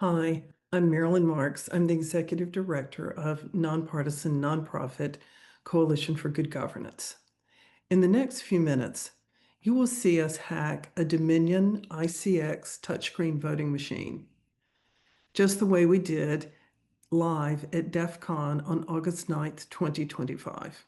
Hi, I'm Marilyn Marks. I'm the Executive Director of nonpartisan nonprofit Coalition for Good Governance. In the next few minutes, you will see us hack a Dominion ICX touchscreen voting machine, just the way we did live at DEF CON on August 9th, 2025.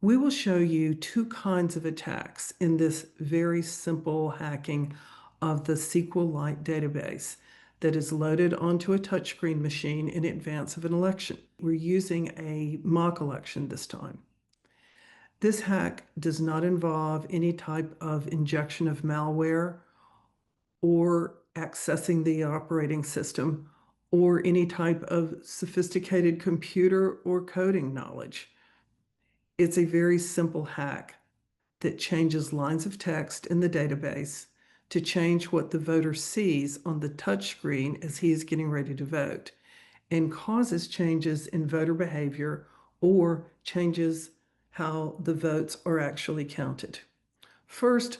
We will show you two kinds of attacks in this very simple hacking of the SQLite database that is loaded onto a touchscreen machine in advance of an election. We're using a mock election this time. This hack does not involve any type of injection of malware or accessing the operating system or any type of sophisticated computer or coding knowledge. It's a very simple hack that changes lines of text in the database to change what the voter sees on the touchscreen as he is getting ready to vote, and causes changes in voter behavior or changes how the votes are actually counted. First,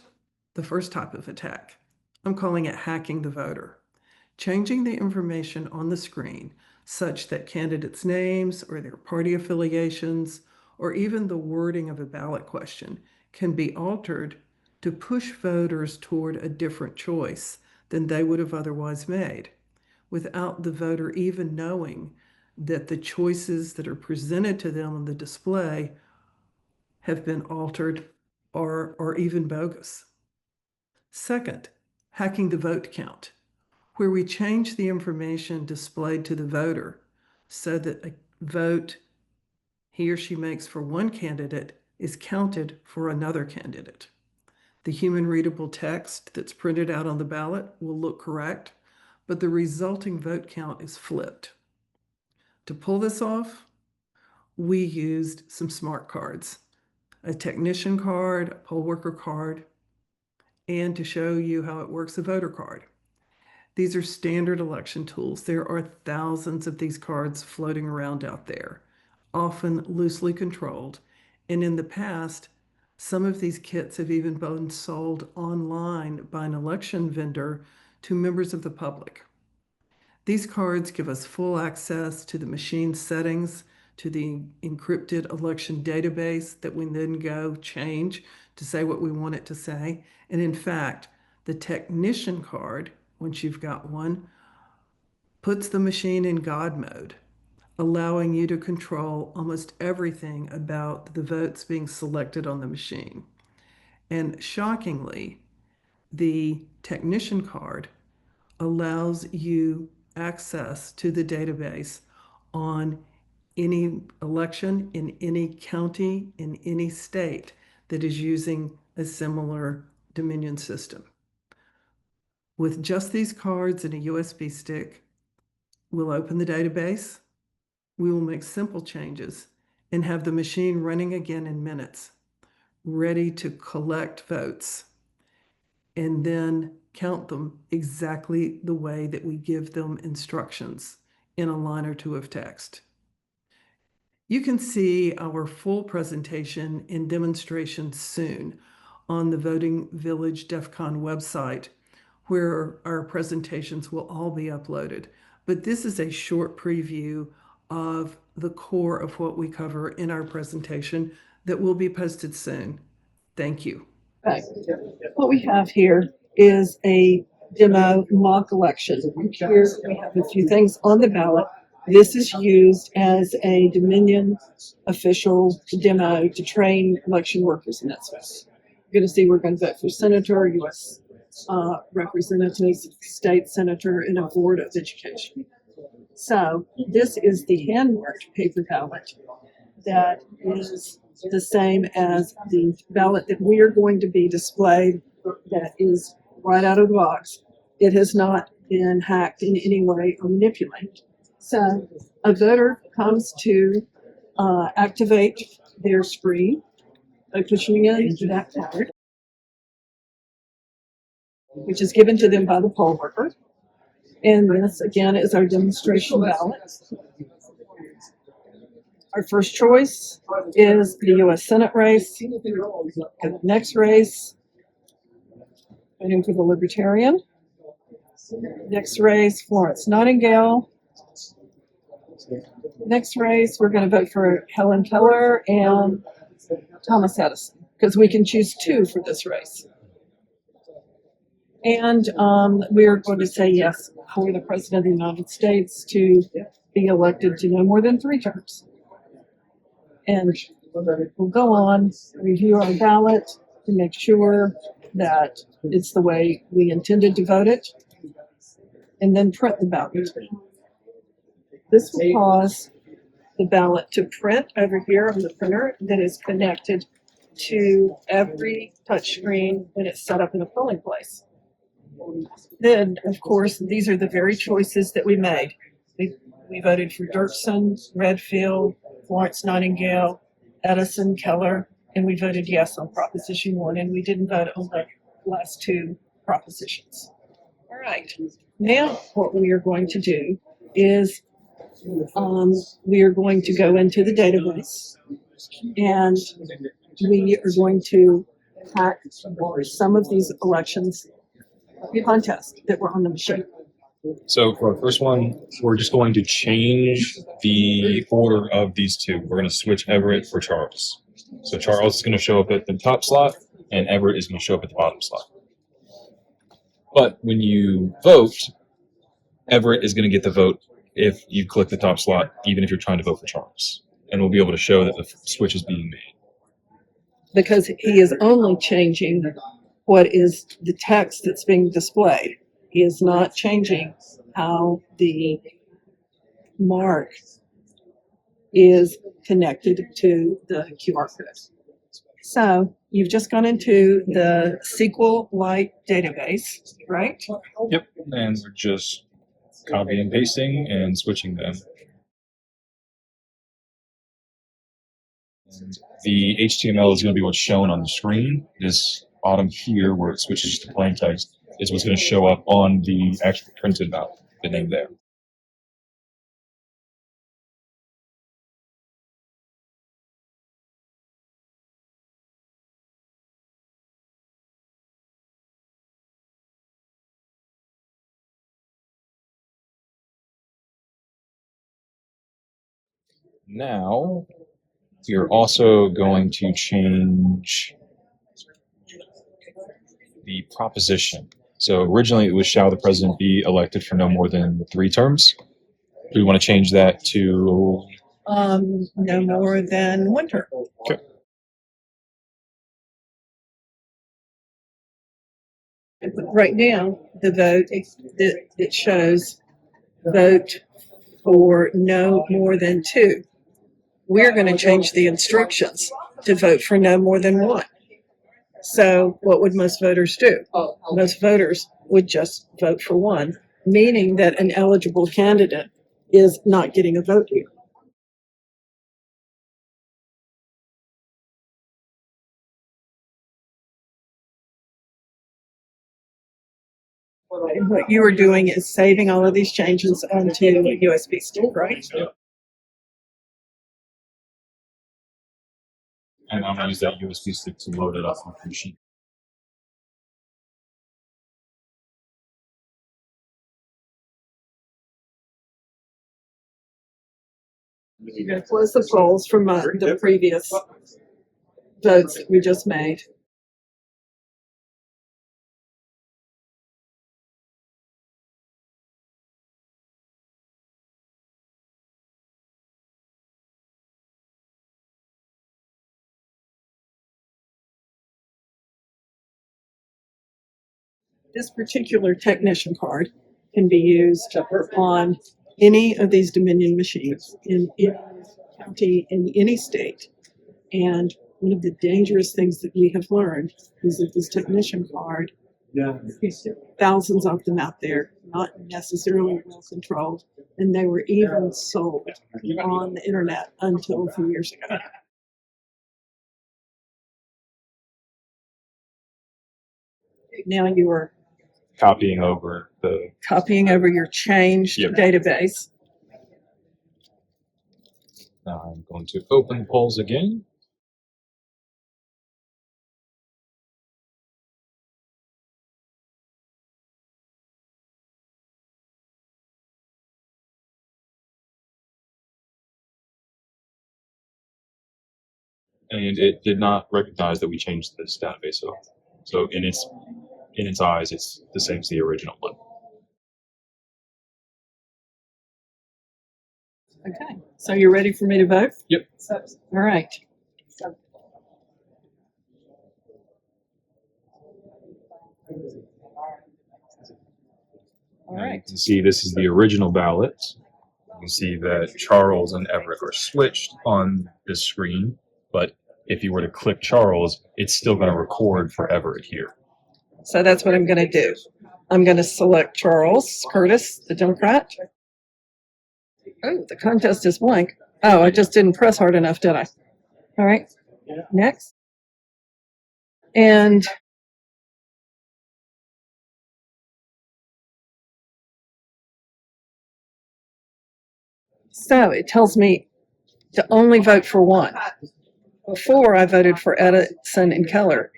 the first type of attack. I'm calling it hacking the voter. Changing the information on the screen such that candidates' names or their party affiliations or even the wording of a ballot question can be altered to push voters toward a different choice than they would have otherwise made, without the voter even knowing that the choices that are presented to them on the display have been altered or even bogus. Second, hacking the vote count, where we change the information displayed to the voter so that a vote he or she makes for one candidate is counted for another candidate. The human readable text that's printed out on the ballot will look correct, but the resulting vote count is flipped. To pull this off, we used some smart cards, a technician card, a poll worker card, and to show you how it works, a voter card. These are standard election tools. There are thousands of these cards floating around out there, often loosely controlled. And in the past, some of these kits have even been sold online by an election vendor to members of the public. These cards give us full access to the machine settings, to the encrypted election database that we then go change to say what we want it to say. And in fact, the technician card, once you've got one, puts the machine in God mode, allowing you to control almost everything about the votes being selected on the machine. And shockingly, the technician card allows you access to the database on any election in any county in any state that is using a similar Dominion system. With just these cards and a USB stick, we'll open the database, we will make simple changes and have the machine running again in minutes, ready to collect votes and then count them exactly the way that we give them instructions in a line or two of text. You can see our full presentation and demonstration soon on the Voting Village DEF CON website, where our presentations will all be uploaded. But this is a short preview of the core of what we cover in our presentation that will be posted soon. Thank you. Okay. What we have here is a demo mock election. Here we have a few things on the ballot. This is used as a Dominion official demo to train election workers in that space. You're going to see we're going to vote for senator, U.S. Representatives, state senator, and a board of education. So this is the hand-marked paper ballot that is the same as the ballot that we are going to be displayed that is right out of the box. It has not been hacked in any way or manipulated. So a voter comes to activate their screen by pushing in that card, which is given to them by the poll worker. And this, again, is our demonstration ballot. Our first choice is the U.S. Senate race. The next race, voting for the Libertarian. Next race, Florence Nightingale. Next race, we're going to vote for Helen Keller and Thomas Edison because we can choose two for this race. And we're going to say yes for the President of the United States to be elected to no more than 3 terms. And we'll go on, review our ballot to make sure that it's the way we intended to vote it, and then print the ballot. This will cause the ballot to print over here on the printer that is connected to every touchscreen when it's set up in a polling place. Then, of course, these are the very choices that we made. We voted for Dirksen, Redfield, Florence Nightingale, Edison, Keller, and we voted yes on Proposition 1, and we didn't vote on the last 2 propositions. All right. Now, what we are going to do is we are going to go into the database, and we are going to hack some of these elections contests that were on the machine. So for our first one, we're just going to change the order of these two. We're going to switch Everett for Charles. So Charles is going to show up at the top slot, and Everett is going to show up at the bottom slot. But when you vote, Everett is going to get the vote if you click the top slot, even if you're trying to vote for Charles. And we'll be able to show that the switch is being made. Because he is only changing what is the text that's being displayed. He is not changing how the mark is connected to the QR code. So you've just gone into the SQLite database, right? Yep. And we're just copying and pasting and switching them. And the HTML is going to be what's shown on the screen. This bottom here, where it switches to plain text, is what's going to show up on the actual printed ballot, the name there. Now, you're also going to change the proposition. So originally it was, shall the president be elected for no more than 3 terms? Do we want to change that to No more than 1 term. Okay. Right now, the vote, it shows vote for no more than 2. We're going to change the instructions to vote for no more than 1. So what would most voters do? Most voters would just vote for 1, meaning that an eligible candidate is not getting a vote here. And what you are doing is saving all of these changes onto a USB stick, right? and I'm going to use that USB stick to load it up on the machine. You're going to close the polls from the previous votes that we just made. This particular technician card can be used on any of these Dominion machines in any county, in any state. And one of the dangerous things that we have learned is that this technician card, thousands of them out there, not necessarily well controlled, and they were even sold on the internet until a few years ago. Now you are Copying over the copying over your changed Yep. database. Now I'm going to open polls again. and it did not recognize that we changed this database at all. So in its eyes, it's the same as the original one. Okay, so you're ready for me to vote? Yep. All right. All And you right. can see this is the original ballot. You can see that Charles and Everett are switched on this screen, but if you were to click Charles, it's still going to record for Everett here. So that's what I'm going to do. I'm going to select Charles Curtis, the Democrat. Oh, the contest is blank. Oh, I just didn't press hard enough, did I? All right. Next. And so it tells me to only vote for one. Before I voted for Edison and Keller.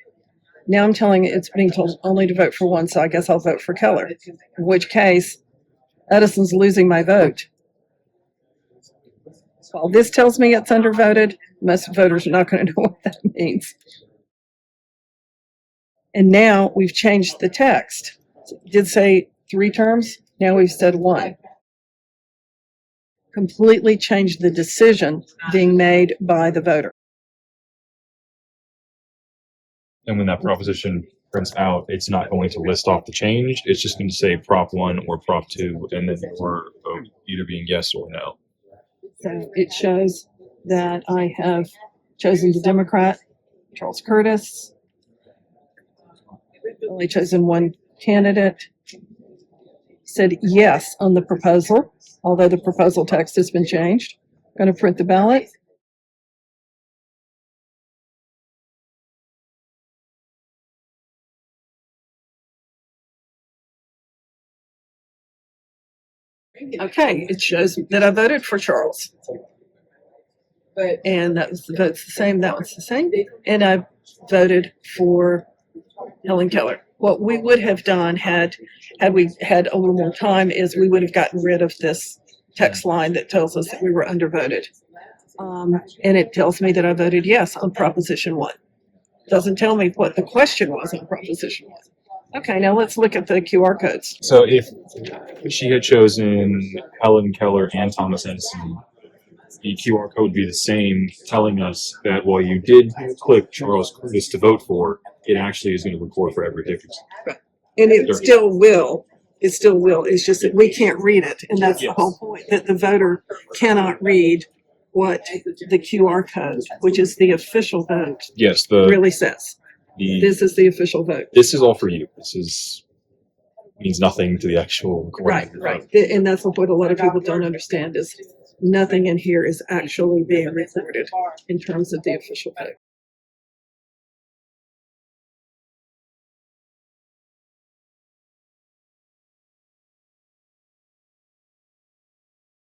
Now I'm telling it, it's being told only to vote for one, so I guess I'll vote for Keller. In which case, Edison's losing my vote. While this tells me it's undervoted, most voters are not going to know what that means. And now we've changed the text. It did say 3 terms, now we've said 1. Completely changed the decision being made by the voter. And when that proposition prints out, it's not going to list off the change. It's just going to say Prop 1 or Prop 2, and then your vote either being yes or no. So it shows that I have chosen the Democrat, Charles Curtis. Only chosen one candidate. Said yes on the proposal, although the proposal text has been changed. I'm going to print the ballot. Okay, it shows that I voted for Charles. And that was the vote's the same, that was the same. And I voted for Helen Keller. What we would have done had we had a little more time is we would have gotten rid of this text line that tells us that we were undervoted. And it tells me that I voted yes on Proposition 1. Doesn't tell me what the question was on Proposition 1. Okay, now let's look at the QR codes. So if she had chosen Helen Keller and Thomas Edison, the QR code would be the same, telling us that while you did click Charles Curtis to vote for, it actually is going to record for Everett Dickerson. And it still will. It still will. It's just that we can't read it. And that's the whole point, that the voter cannot read what the QR code, which is the official vote, Yes, really says. the This is the official vote. this is all for you. This means nothing to the actual recording. Right, of your right. vote. And that's what a lot of people don't understand is nothing in here is actually being recorded in terms of the official vote.